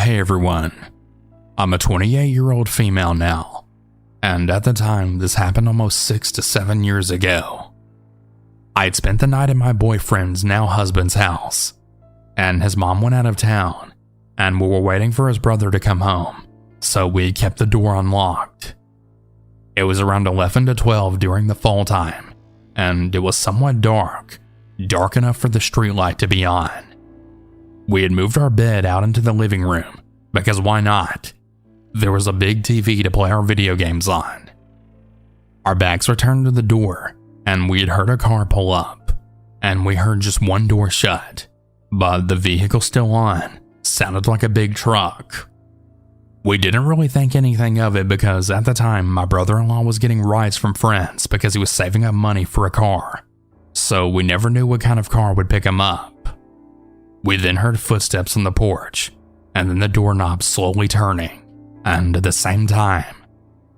Hey everyone, I'm a 28-year-old female now, and at the time this happened almost 6 to 7 years ago. I had spent the night at my boyfriend's now husband's house, and his mom went out of town, and we were waiting for his brother to come home, so we kept the door unlocked. It was around 11 to 12 during the fall time, and it was somewhat dark enough for the streetlight to be on. We had moved our bed out into the living room, because why not? There was a big TV to play our video games on. Our backs were turned to the door, and we had heard a car pull up, and we heard just one door shut, but the vehicle still on sounded like a big truck. We didn't really think anything of it because at the time my brother-in-law was getting rides from friends because he was saving up money for a car, so we never knew what kind of car would pick him up. We then heard footsteps on the porch, and then the doorknob slowly turning, and at the same time,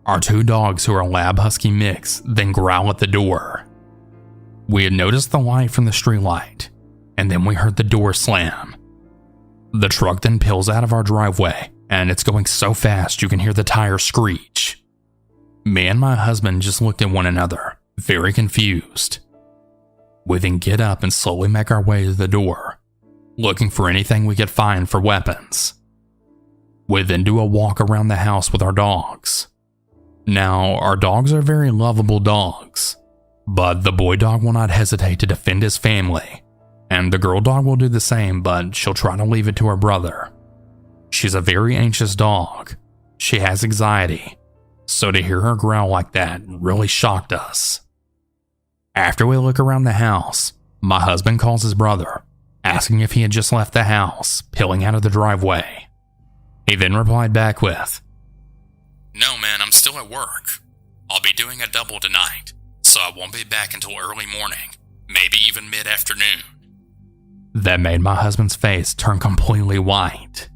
our two dogs who are a lab husky mix then growl at the door. We had noticed the light from the streetlight, and then we heard the door slam. The truck then peels out of our driveway, and it's going so fast you can hear the tires screech. Me and my husband just looked at one another, very confused. We then get up and slowly make our way to the door, looking for anything we could find for weapons. We then do a walk around the house with our dogs. Now, our dogs are very lovable dogs, but the boy dog will not hesitate to defend his family, and the girl dog will do the same, but she'll try to leave it to her brother. She's a very anxious dog. She has anxiety, so to hear her growl like that really shocked us. After we look around the house, my husband calls his brother, asking if he had just left the house, peeling out of the driveway. He then replied back with, "No man, I'm still at work. I'll be doing a double tonight, so I won't be back until early morning, maybe even mid-afternoon." That made my husband's face turn completely white.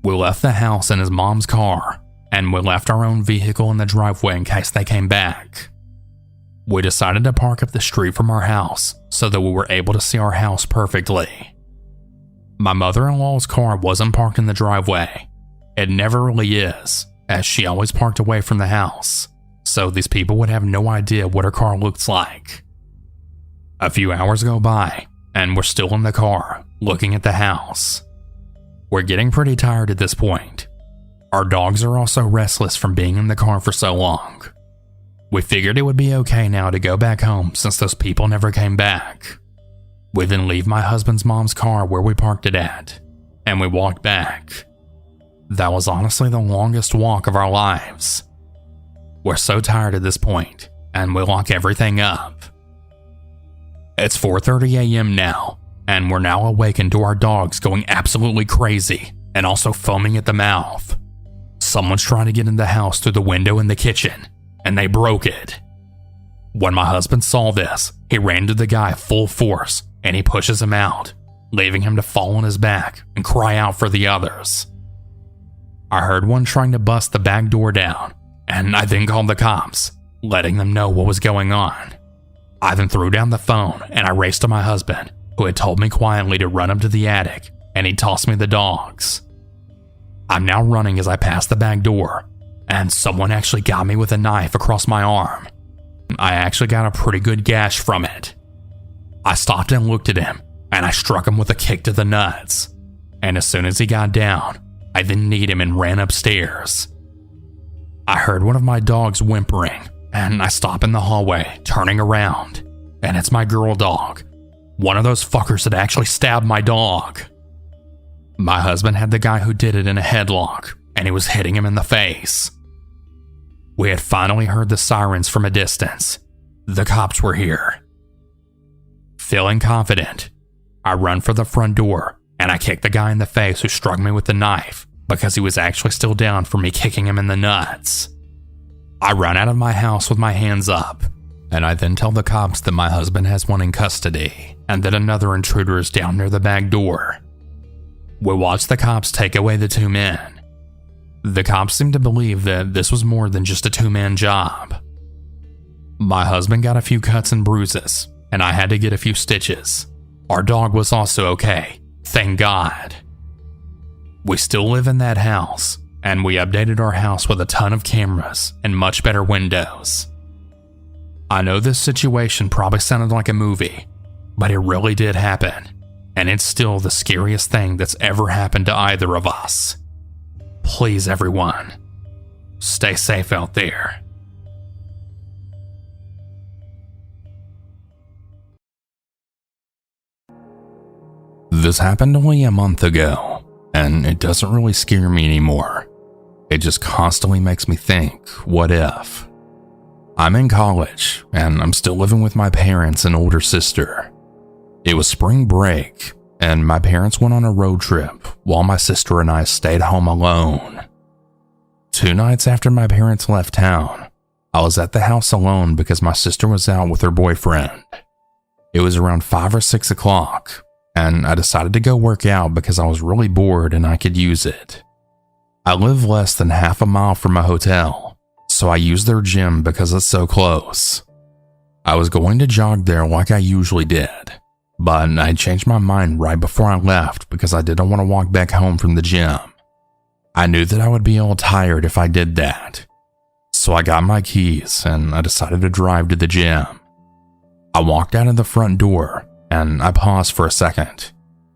We left the house in his mom's car, and we left our own vehicle in the driveway in case they came back. We decided to park up the street from our house so that we were able to see our house perfectly. My mother-in-law's car wasn't parked in the driveway. It never really is, as she always parked away from the house, so these people would have no idea what her car looks like. A few hours go by, and we're still in the car, looking at the house. We're getting pretty tired at this point. Our dogs are also restless from being in the car for so long. We figured it would be okay now to go back home since those people never came back. We then leave my husband's mom's car where we parked it at, and we walked back. That was honestly the longest walk of our lives. We're so tired at this point, and we lock everything up. It's 4:30 a.m. now, and we're now awakened to our dogs going absolutely crazy and also foaming at the mouth. Someone's trying to get in the house through the window in the kitchen, and they broke it. When my husband saw this, he ran to the guy full force, and he pushes him out, leaving him to fall on his back and cry out for the others. I heard one trying to bust the back door down, and I then called the cops, letting them know what was going on. I then threw down the phone and I raced to my husband, who had told me quietly to run up to the attic, and he tossed me the dogs. I'm now running as I pass the back door, and someone actually got me with a knife across my arm. I actually got a pretty good gash from it. I stopped and looked at him, and I struck him with a kick to the nuts. And as soon as he got down, I then kneed him and ran upstairs. I heard one of my dogs whimpering, and I stop in the hallway, turning around, and it's my girl dog. One of those fuckers that actually stabbed my dog. My husband had the guy who did it in a headlock, and he was hitting him in the face. We had finally heard the sirens from a distance. The cops were here. Feeling confident, I run for the front door, and I kick the guy in the face who struck me with the knife because he was actually still down for me kicking him in the nuts. I run out of my house with my hands up, and I then tell the cops that my husband has one in custody and that another intruder is down near the back door. We watch the cops take away the two men. The cops seem to believe that this was more than just a two-man job. My husband got a few cuts and bruises, and I had to get a few stitches. Our dog was also okay, thank God. We still live in that house, and we updated our house with a ton of cameras and much better windows. I know this situation probably sounded like a movie, but it really did happen, and it's still the scariest thing that's ever happened to either of us. Please, everyone, stay safe out there. This happened only a month ago, and it doesn't really scare me anymore. It just constantly makes me think, what if? I'm in college, and I'm still living with my parents and older sister. It was spring break, and my parents went on a road trip while my sister and I stayed home alone. 2 nights after my parents left town, I was at the house alone because my sister was out with her boyfriend. It was around 5 or 6 o'clock, and I decided to go work out because I was really bored and I could use it. I live less than half a mile from a hotel, so I used their gym because it's so close. I was going to jog there like I usually did, but I changed my mind right before I left because I didn't want to walk back home from the gym. I knew that I would be all tired if I did that. So I got my keys and I decided to drive to the gym. I walked out of the front door and I paused for a second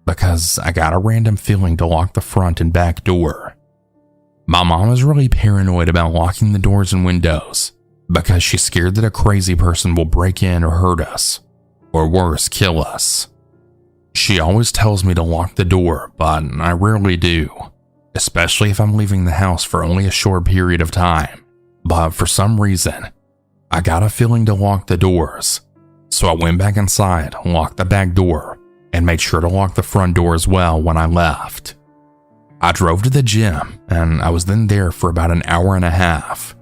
because I got a random feeling to lock the front and back door. My mom is really paranoid about locking the doors and windows because she's scared that a crazy person will break in or hurt us, or worse, kill us. She always tells me to lock the door, but I rarely do, especially if I'm leaving the house for only a short period of time. But for some reason, I got a feeling to lock the doors, so I went back inside, locked the back door, and made sure to lock the front door as well when I left. I drove to the gym, and I was then there for about an hour and a half.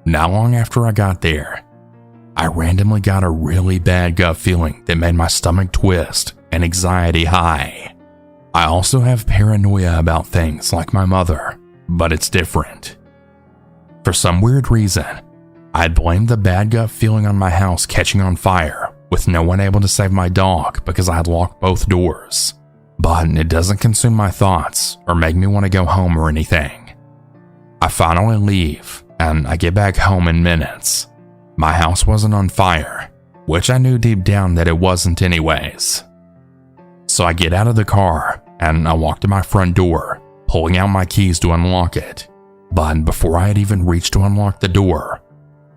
Not long after I got there, I randomly got a really bad gut feeling that made my stomach twist and anxiety high. I also have paranoia about things like my mother, but it's different. For some weird reason, I'd blamed the bad gut feeling on my house catching on fire with no one able to save my dog because I had locked both doors. But it doesn't consume my thoughts or make me want to go home or anything. I finally leave and I get back home in minutes. My house wasn't on fire, which I knew deep down that it wasn't anyways. So I get out of the car and I walk to my front door, pulling out my keys to unlock it. But before I had even reached to unlock the door,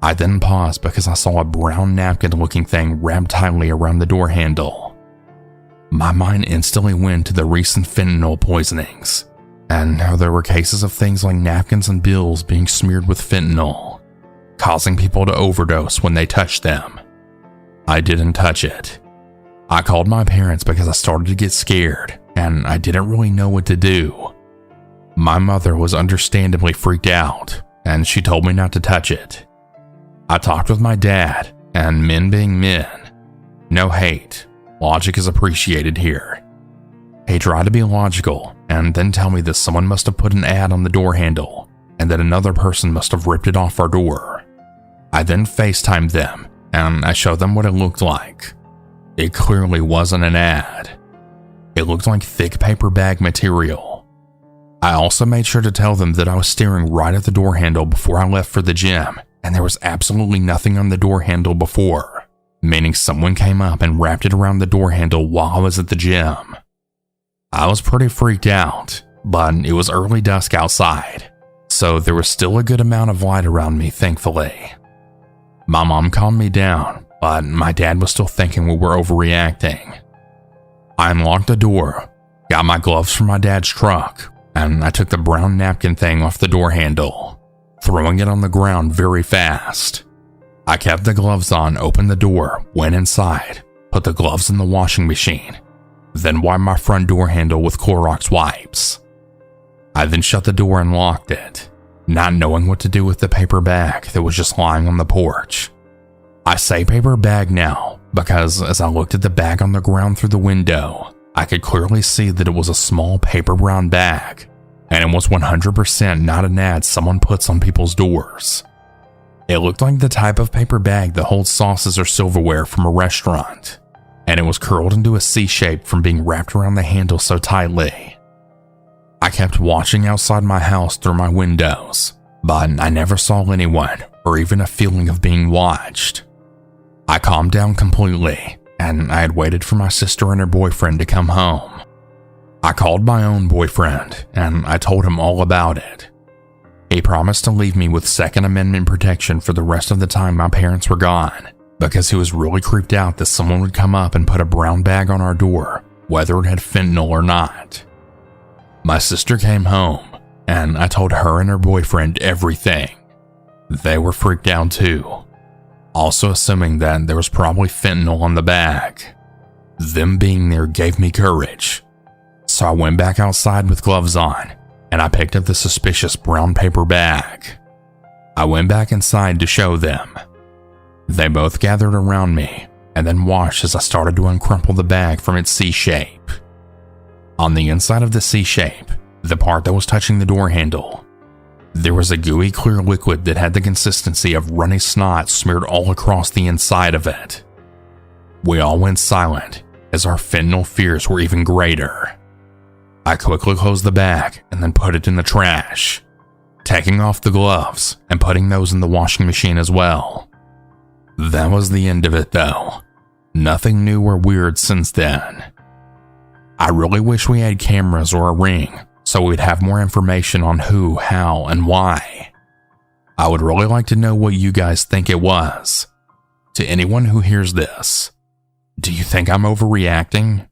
I then paused because I saw a brown napkin-looking thing wrapped tightly around the door handle. My mind instantly went to the recent fentanyl poisonings, and how there were cases of things like napkins and bills being smeared with fentanyl, causing people to overdose when they touched them. I didn't touch it. I called my parents because I started to get scared, and I didn't really know what to do. My mother was understandably freaked out, and she told me not to touch it. I talked with my dad, and men being men, no hate, logic is appreciated here. He tried to be logical and then tell me that someone must have put an ad on the door handle and that another person must have ripped it off our door. I then FaceTimed them and I showed them what it looked like. It clearly wasn't an ad. It looked like thick paper bag material. I also made sure to tell them that I was staring right at the door handle before I left for the gym and there was absolutely nothing on the door handle before, meaning someone came up and wrapped it around the door handle while I was at the gym. I was pretty freaked out, but it was early dusk outside, so there was still a good amount of light around me, thankfully. My mom calmed me down, but my dad was still thinking we were overreacting. I unlocked the door, got my gloves from my dad's truck, and I took the brown napkin thing off the door handle, throwing it on the ground very fast. I kept the gloves on, opened the door, went inside, put the gloves in the washing machine, then wiped my front door handle with Clorox wipes. I then shut the door and locked it, not knowing what to do with the paper bag that was just lying on the porch. I say paper bag now because as I looked at the bag on the ground through the window, I could clearly see that it was a small paper brown bag, and it was 100% not an ad someone puts on people's doors. It looked like the type of paper bag that holds sauces or silverware from a restaurant, and it was curled into a C shape from being wrapped around the handle so tightly. I kept watching outside my house through my windows, but I never saw anyone or even a feeling of being watched. I calmed down completely, and I had waited for my sister and her boyfriend to come home. I called my own boyfriend, and I told him all about it. He promised to leave me with Second Amendment protection for the rest of the time my parents were gone, because he was really creeped out that someone would come up and put a brown bag on our door, whether it had fentanyl or not. My sister came home, and I told her and her boyfriend everything. They were freaked out too, also assuming that there was probably fentanyl on the bag. Them being there gave me courage, so I went back outside with gloves on, and I picked up the suspicious brown paper bag. I went back inside to show them. They both gathered around me and then watched as I started to uncrumple the bag from its C shape. On the inside of the C shape, the part that was touching the door handle, there was a gooey clear liquid that had the consistency of runny snot smeared all across the inside of it. We all went silent as our fentanyl fears were even greater. I quickly closed the bag and then put it in the trash, taking off the gloves and putting those in the washing machine as well. That was the end of it though. Nothing new or weird since then. I really wish we had cameras or a ring so we'd have more information on who, how, and why. I would really like to know what you guys think it was. To anyone who hears this, do you think I'm overreacting?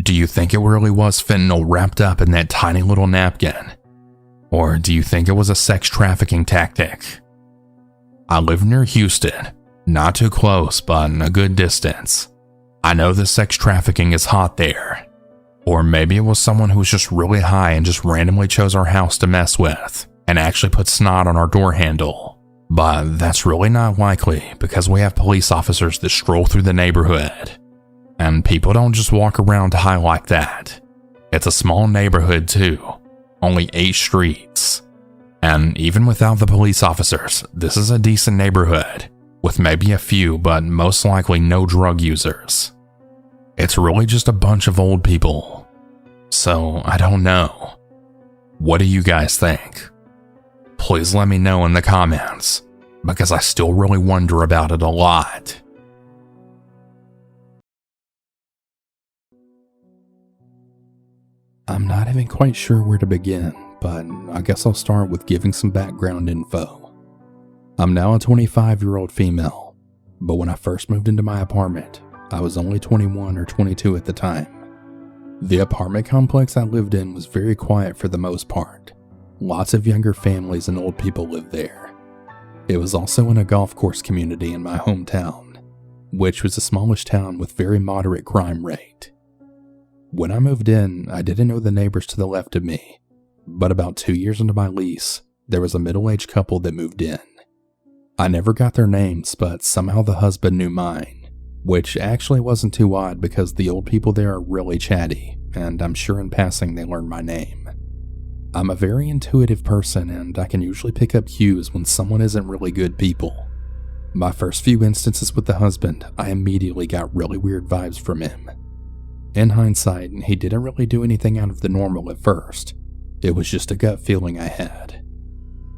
Do you think it really was fentanyl wrapped up in that tiny little napkin? Or do you think it was a sex trafficking tactic? I live near Houston, not too close, but a good distance. I know the sex trafficking is hot there. Or maybe it was someone who was just really high and just randomly chose our house to mess with, and actually put snot on our door handle. But that's really not likely because we have police officers that stroll through the neighborhood. And people don't just walk around high like that. It's a small neighborhood too, only 8 streets. And even without the police officers, this is a decent neighborhood, with maybe a few but most likely no drug users. It's really just a bunch of old people. So I don't know. What do you guys think? Please let me know in the comments, because I still really wonder about it a lot. I'm not even quite sure where to begin, but I guess I'll start with giving some background info. I'm now a 25-year-old female, but when I first moved into my apartment, I was only 21 or 22 at the time. The apartment complex I lived in was very quiet for the most part. Lots of younger families and old people lived there. It was also in a golf course community in my hometown, which was a smallish town with very moderate crime rate. When I moved in, I didn't know the neighbors to the left of me, but about 2 years into my lease, there was a middle-aged couple that moved in. I never got their names, but somehow the husband knew mine, which actually wasn't too odd because the old people there are really chatty, and I'm sure in passing they learned my name. I'm a very intuitive person, and I can usually pick up cues when someone isn't really good people. My first few instances with the husband, I immediately got really weird vibes from him. In hindsight, he didn't really do anything out of the normal at first. It was just a gut feeling I had.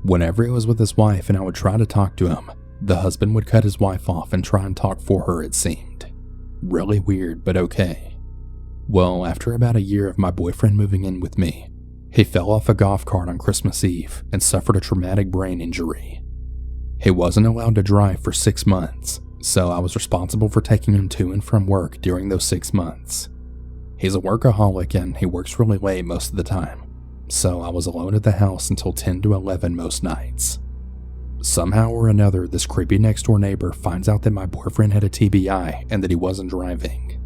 Whenever he was with his wife and I would try to talk to him, the husband would cut his wife off and try and talk for her, it seemed. Really weird, but okay. Well, after about a year of my boyfriend moving in with me, he fell off a golf cart on Christmas Eve and suffered a traumatic brain injury. He wasn't allowed to drive for 6 months, so I was responsible for taking him to and from work during those 6 months. He's a workaholic and he works really late most of the time, so I was alone at the house until 10 to 11 most nights. Somehow or another, this creepy next door neighbor finds out that my boyfriend had a TBI and that he wasn't driving.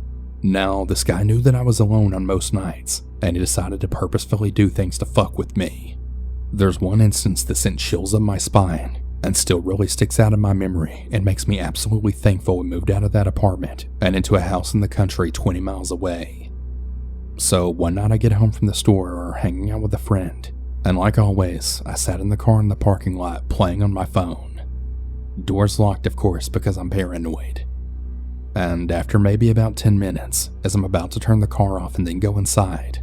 Now, this guy knew that I was alone on most nights, and he decided to purposefully do things to fuck with me. There's one instance that sent chills up my spine and still really sticks out in my memory and makes me absolutely thankful we moved out of that apartment and into a house in the country 20 miles away. So one night I get home from the store or hanging out with a friend, and like always, I sat in the car in the parking lot playing on my phone. Doors locked, of course, because I'm paranoid. And after maybe about 10 minutes, as I'm about to turn the car off and then go inside,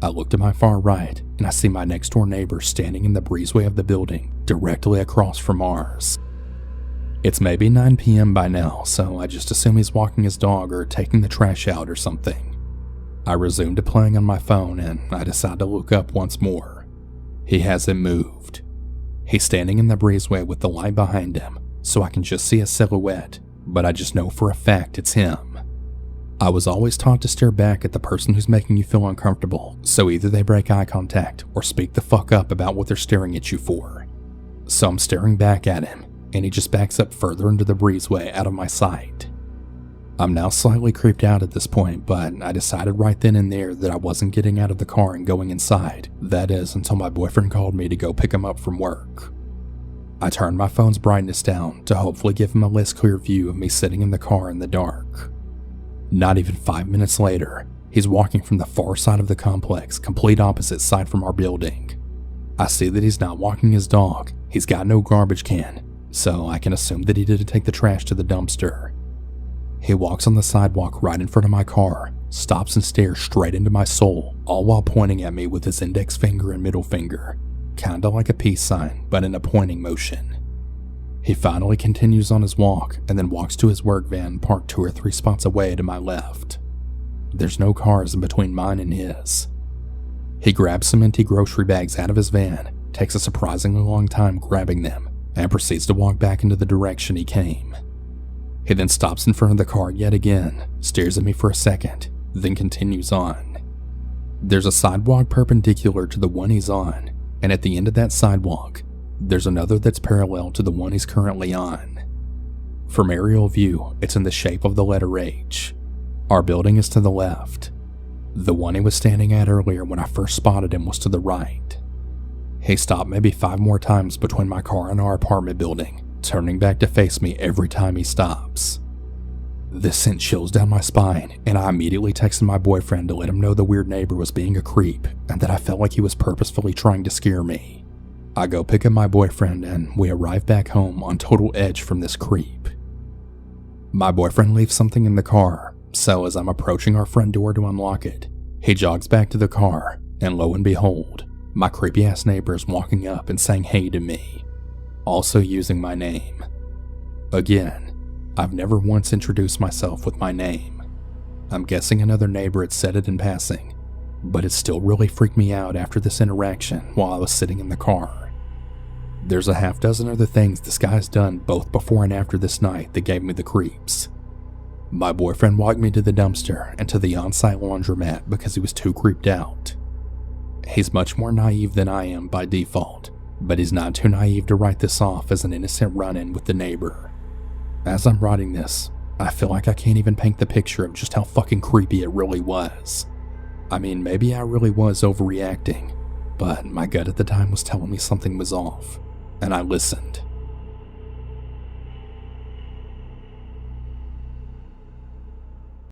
I look to my far right, and I see my next door neighbor standing in the breezeway of the building, directly across from ours. It's maybe 9 p.m. by now, so I just assume he's walking his dog or taking the trash out or something. I resume to playing on my phone, and I decide to look up once more. He hasn't moved. He's standing in the breezeway with the light behind him, so I can just see a silhouette, but I just know for a fact it's him. I was always taught to stare back at the person who's making you feel uncomfortable, so either they break eye contact or speak the fuck up about what they're staring at you for. So I'm staring back at him, and he just backs up further into the breezeway out of my sight. I'm now slightly creeped out at this point, but I decided right then and there that I wasn't getting out of the car and going inside, that is, until my boyfriend called me to go pick him up from work. I turned my phone's brightness down to hopefully give him a less clear view of me sitting in the car in the dark. Not even 5 minutes later, he's walking from the far side of the complex, complete opposite side from our building. I see that he's not walking his dog, he's got no garbage can, so I can assume that he didn't take the trash to the dumpster. He walks on the sidewalk right in front of my car, stops and stares straight into my soul, all while pointing at me with his index finger and middle finger, kinda like a peace sign, but in a pointing motion. He finally continues on his walk and then walks to his work van parked 2 or 3 spots away to my left. There's no cars in between mine and his. He grabs some empty grocery bags out of his van, takes a surprisingly long time grabbing them, and proceeds to walk back into the direction he came. He then stops in front of the car yet again, stares at me for a second, then continues on. There's a sidewalk perpendicular to the one he's on, and at the end of that sidewalk, there's another that's parallel to the one he's currently on. From aerial view, it's in the shape of the letter H. Our building is to the left. The one he was standing at earlier when I first spotted him was to the right. He stopped maybe 5 more times between my car and our apartment building, turning back to face me every time he stops. This sent chills down my spine, and I immediately texted my boyfriend to let him know the weird neighbor was being a creep and that I felt like he was purposefully trying to scare me. I go pick up my boyfriend and we arrive back home on total edge from this creep. My boyfriend leaves something in the car, so as I'm approaching our front door to unlock it, he jogs back to the car, and lo and behold, my creepy ass neighbor is walking up and saying hey to me, also using my name. Again, I've never once introduced myself with my name. I'm guessing another neighbor had said it in passing, but it still really freaked me out after this interaction while I was sitting in the car. There's a half dozen other things this guy's done both before and after this night that gave me the creeps. My boyfriend walked me to the dumpster and to the on-site laundromat because he was too creeped out. He's much more naive than I am by default, but he's not too naive to write this off as an innocent run-in with the neighbor. As I'm writing this, I feel like I can't even paint the picture of just how fucking creepy it really was. I mean, maybe I really was overreacting, but my gut at the time was telling me something was off, and I listened.